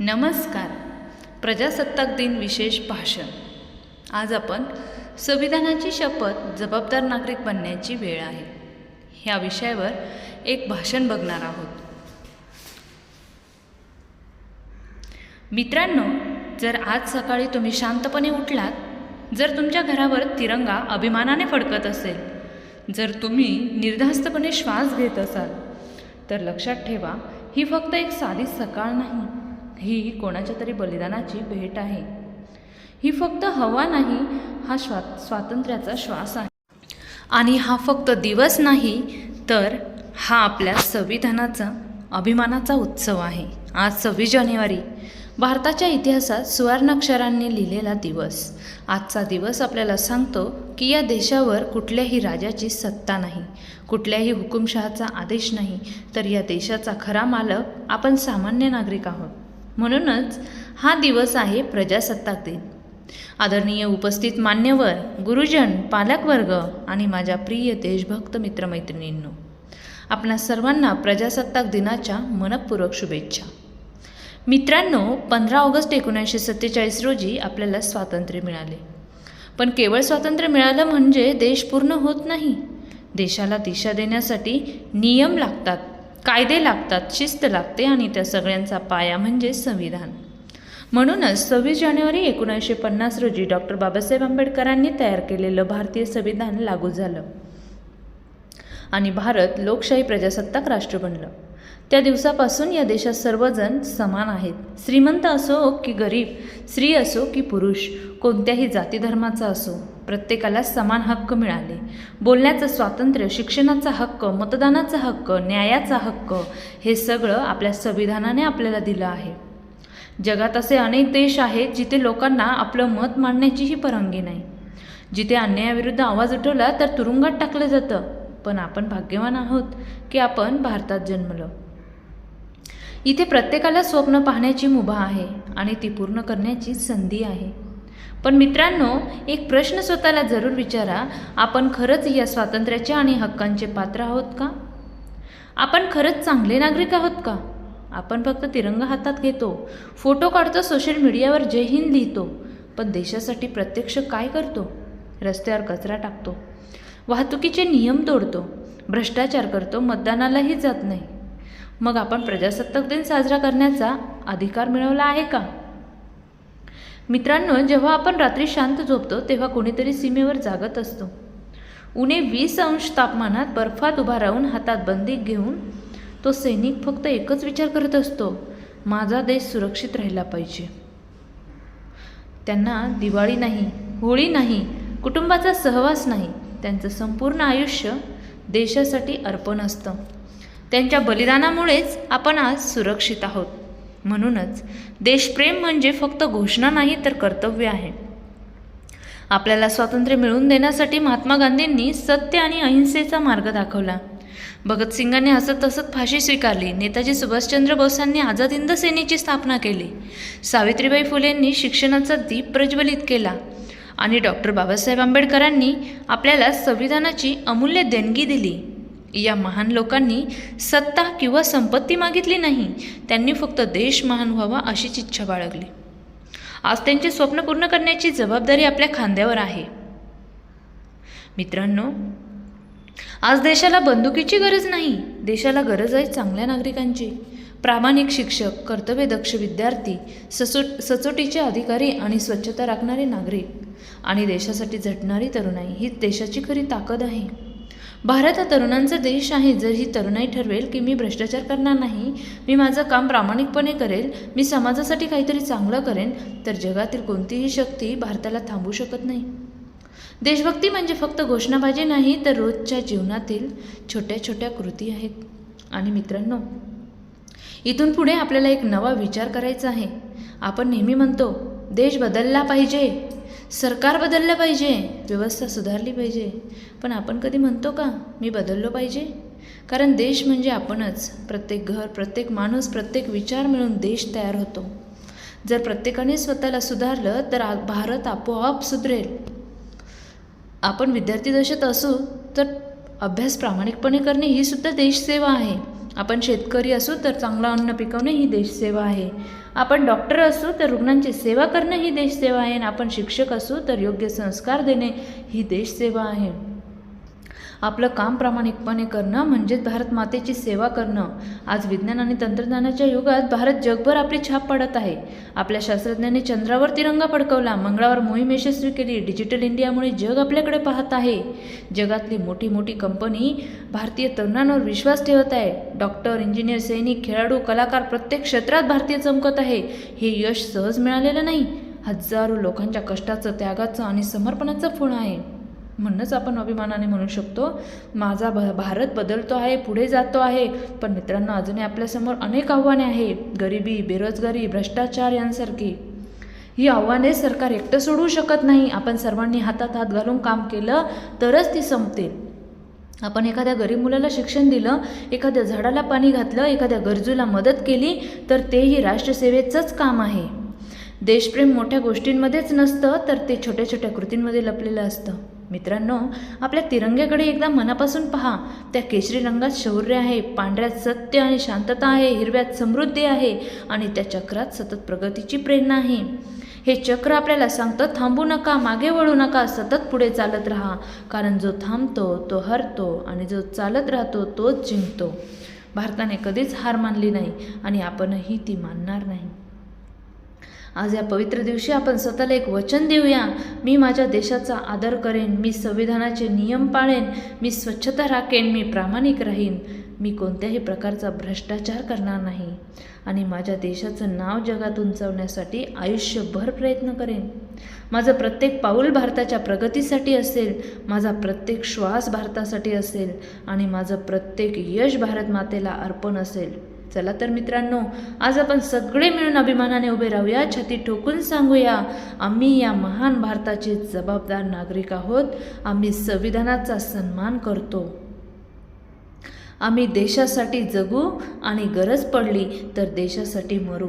नमस्कार. प्रजासत्ताक दिन विशेष भाषण. आज आपण संविधानाची शपथ जबाबदार नागरिक बनण्याची वेळ आहे ह्या विषयावर एक भाषण बघणार आहोत. मित्रांनो, जर आज सकाळी तुम्ही शांतपणे उठलात, जर तुमच्या घरावर तिरंगा अभिमानाने फडकत असेल, जर तुम्ही निर्धास्तपणे श्वास घेत असाल, तर लक्षात ठेवा, ही फक्त एक साधी सकाळ नाही, ही कोणाच्या तरी बलिदानाची भेट आहे. ही फक्त हवा नाही, हा स्वातंत्र्याचा श्वास आहे. आणि हा फक्त दिवस नाही, तर हा आपल्या संविधानाचा अभिमानाचा उत्सव आहे. आज 26 जानेवारी भारताच्या इतिहासात सुवर्णाक्षरांनी लिहिलेला दिवस. आजचा दिवस आपल्याला सांगतो की या देशावर कुठल्याही राजाची सत्ता नाही, कुठल्याही हुकुमशहाचा आदेश नाही, तर या देशाचा खरा मालक आपण सामान्य नागरिक आहोत. म्हणूनच हा दिवस आहे प्रजासत्ताक दिन. आदरणीय उपस्थित मान्यवर, गुरुजन, पालकवर्ग आणि माझ्या प्रिय देशभक्त मित्रमैत्रिणींनो, आपणा सर्वांना प्रजासत्ताक दिनाच्या मनपूर्वक शुभेच्छा. मित्रांनो, 15 ऑगस्ट 1947 रोजी आपल्याला स्वातंत्र्य मिळाले. पण केवळ स्वातंत्र्य मिळालं म्हणजे देश पूर्ण होत नाही. देशाला दिशा देण्यासाठी नियम लागतात, कायदे लागतात, शिस्त लागते आणि त्या सगळ्यांचा पाया म्हणजे संविधान. म्हणूनच 26 जानेवारी 1950 रोजी डॉक्टर बाबासाहेब आंबेडकरांनी तयार केलेलं भारतीय संविधान लागू झालं आणि भारत लोकशाही प्रजासत्ताक राष्ट्र बनलं. त्या दिवसापासून या देशात सर्वजण समान आहेत. श्रीमंत असो की गरीब, स्त्री असो की पुरुष, कोणत्याही जाती धर्माचा असो, प्रत्येकाला समान हक्क मिळाले. बोलण्याचं स्वातंत्र्य, शिक्षणाचा हक्क, मतदानाचा हक्क, न्यायाचा हक्क, हे सगळं आपल्या संविधानाने आपल्याला दिलं आहे. जगात असे अनेक देश आहेत जिथे लोकांना आपलं मत मांडण्याचीही परवानगी नाही, जिथे अन्यायाविरुद्ध आवाज उठवला तर तुरुंगात टाकलं जातं. पण आपण भाग्यवान आहोत की आपण भारतात जन्मलो. इथे प्रत्येकाला स्वप्न पाहण्याची मुभा आहे आणि ती पूर्ण करण्याची संधी आहे. पण मित्रांनो, एक प्रश्न स्वतःला जरूर विचारा, आपण खरंच या स्वातंत्र्याच्या आणि हक्कांचे पात्र आहोत का? आपण खरंच चांगले नागरिक आहोत का? आपण फक्त तिरंगा हातात घेतो, फोटो काढतो, सोशल मीडियावर जय हिंद लिहितो, पण देशासाठी प्रत्यक्ष काय करतो? रस्त्यावर कचरा टाकतो, वाहतुकीचे नियम तोडतो, भ्रष्टाचार करतो, मतदानालाही जात नाही. मग आपण प्रजासत्ताक दिन साजरा करण्याचा अधिकार मिळवला आहे का? मित्रांनो, जेव्हा आपण रात्री शांत झोपतो तेव्हा कोणीतरी सीमेवर जागत असतो. उणे 20 अंश तापमानात बर्फात उभा राहून हातात बंदूक घेऊन तो सैनिक फक्त एकच विचार करत असतो, माझा देश सुरक्षित राहिला पाहिजे. त्यांना दिवाळी नाही, होळी नाही, कुटुंबाचा सहवास नाही, त्यांचं संपूर्ण आयुष्य देशासाठी अर्पण असतं. त्यांच्या बलिदानामुळेच आपण आज सुरक्षित आहोत. म्हणूनच देशप्रेम म्हणजे फक्त घोषणा नाही, तर कर्तव्य आहे. आपल्याला स्वातंत्र्य मिळवून देण्यासाठी महात्मा गांधींनी सत्य आणि अहिंसेचा मार्ग दाखवला. भगतसिंगांनी हसत हसत फाशी स्वीकारली. नेताजी सुभाषचंद्र बोसांनी आझाद हिंद सेनेची स्थापना केली. सावित्रीबाई फुलेंनी शिक्षणाचा दीप प्रज्वलित केला आणि डॉक्टर बाबासाहेब आंबेडकरांनी आपल्याला संविधानाची अमूल्य देणगी दिली. या महान लोकांनी सत्ता किंवा संपत्ती मागितली नाही, त्यांनी फक्त देश महान व्हावा अशीच इच्छा बाळगली. आज त्यांचे स्वप्न पूर्ण करण्याची जबाबदारी आपल्या खांद्यावर आहे. मित्रांनो, आज देशाला बंदुकीची गरज नाही, देशाला गरज आहे चांगल्या नागरिकांची. प्रामाणिक शिक्षक, कर्तव्यदक्ष विद्यार्थी, सचोटीचे अधिकारी आणि स्वच्छता राखणारे नागरिक आणि देशासाठी झटणारी तरुणाई, हीच देशाची खरी ताकद आहे. भारत हा तरुणांचा देश आहे. जर ही तरुणाई ठरवेल की मी भ्रष्टाचार करणार नाही, मी माझं काम प्रामाणिकपणे करेल, मी समाजासाठी काहीतरी चांगलं करेन, तर जगातील कोणतीही शक्ती भारताला थांबवू शकत नाही. देशभक्ती म्हणजे फक्त घोषणाबाजी नाही, तर रोजच्या जीवनातील छोट्या छोट्या कृती आहेत. आणि मित्रांनो, इथून पुढे आपल्याला एक नवा विचार करायचा आहे. आपण नेहमी म्हणतो देश बदलला पाहिजे, सरकार बदललं पाहिजे, व्यवस्था सुधारली पाहिजे, पण आपण कधी म्हणतो का मी बदललो पाहिजे? कारण देश म्हणजे आपणच. प्रत्येक घर, प्रत्येक माणूस, प्रत्येक विचार मिळून देश तयार होतो. जर प्रत्येकाने स्वतःला सुधारलं तर भारत आपोआप सुधरेल. आपण विद्यार्थी दशेत असू तर अभ्यास प्रामाणिकपणे करणे ही सुद्धा देशसेवा आहे. आपण शेतकरी असू तर चांगलं अन्न पिकवणे ही देशसेवा आहे. आपण डॉक्टर असू तर रुग्णांची सेवा करणं ही देशसेवा आहे. आणि आपण शिक्षक असू तर योग्य संस्कार देणे ही देशसेवा आहे. आपलं काम प्रामाणिकपणे करणं म्हणजेच भारत मातेची सेवा करणं. आज विज्ञान आणि तंत्रज्ञानाच्या युगात भारत जगभर आपली छाप पाडत आहे. आपल्या शास्त्रज्ञांनी चंद्रावर तिरंगा फडकवला, मंगळावर मोहीम यशस्वी केली. डिजिटल इंडियामुळे जग आपल्याकडे पाहत आहे. जगातली मोठी मोठी कंपनी भारतीय तरुणांवर विश्वास ठेवत आहे. डॉक्टर, इंजिनियर, सैनिक, खेळाडू, कलाकार प्रत्येक क्षेत्रात भारतीय चमकत आहे. हे यश सहज मिळालेलं नाही, हजारो लोकांच्या कष्टाचं, त्यागाचं आणि समर्पणाचं फळ आहे. म्हणूनच आपण अभिमानाने म्हणू शकतो, माझा भारत बदलतो आहे, पुढे जातो आहे. पण मित्रांनो, अजूनही आपल्यासमोर अनेक आव्हाने आहेत. गरिबी, बेरोजगारी, भ्रष्टाचार यांसारखी ही आव्हाने सरकार एकटं सोडवू शकत नाही. आपण सर्वांनी हातात हात घालून काम केलं तरच ती संपतील. आपण एखाद्या गरीब मुलाला शिक्षण दिलं, एखाद्या झाडाला पाणी घातलं, एखाद्या गरजूला मदत केली तर तेही राष्ट्रसेवेचंच काम आहे. देशप्रेम मोठ्या गोष्टींमध्येच नसतं, तर ते छोट्या छोट्या कृतींमध्ये लपलेलं असतं. मित्रांनो, आपल्या तिरंग्याकडे एकदा मनापासून पहा. त्या केशरी रंगात शौर्य आहे, पांढऱ्यात सत्य आणि शांतता आहे, हिरव्यात समृद्धी आहे आणि त्या चक्रात सतत प्रगतीची प्रेरणा आहे. हे चक्र आपल्याला सांगतं, थांबू नका, मागे वळू नका, सतत पुढे चालत राहा. कारण जो थांबतो तो हरतो आणि जो चालत राहतो तोच जिंकतो. भारताने कधीच हार मानली नाही आणि आपणही ती मानणार नाही. आज या पवित्र दिवशी आपण स्वतःला एक वचन देऊया. मी माझ्या देशाचा आदर करेन, मी संविधानाचे नियम पाळेन, मी स्वच्छता राखेन, मी प्रामाणिक राहीन, मी कोणत्याही प्रकारचा भ्रष्टाचार करणार नाही आणि माझ्या देशाचं नाव जगात उंचावण्यासाठी आयुष्यभर प्रयत्न करेन. माझं प्रत्येक पाऊल भारताच्या प्रगतीसाठी असेल, माझा प्रत्येक श्वास भारतासाठी असेल आणि माझं प्रत्येक यश भारत मातेला अर्पण असेल. चला तर मित्रांनो, आज आपण सगळे मिळून अभिमानाने उभे राहूया, छाती ठोकून सांगूया, आम्ही या महान भारताचे जबाबदार नागरिक आहोत. आम्ही संविधानाचा सन्मान करतो. आम्ही देशासाठी जगू आणि गरज पडली तर देशासाठी मरू.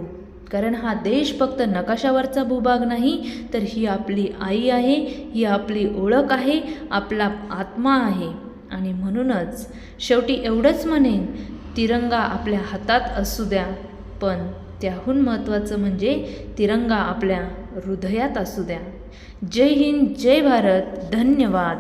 कारण हा देश फक्त नकाशावरचा भूभाग नाही, तर ही आपली आई आहे, ही आपली ओळख आहे, आपला आत्मा आहे. आणि म्हणूनच शेवटी एवढंच म्हणेन, तिरंगा आपल्या हातात असू द्या, पण त्याहून महत्त्वाचं म्हणजे तिरंगा आपल्या हृदयात असू द्या. जय हिंद, जय भारत, धन्यवाद.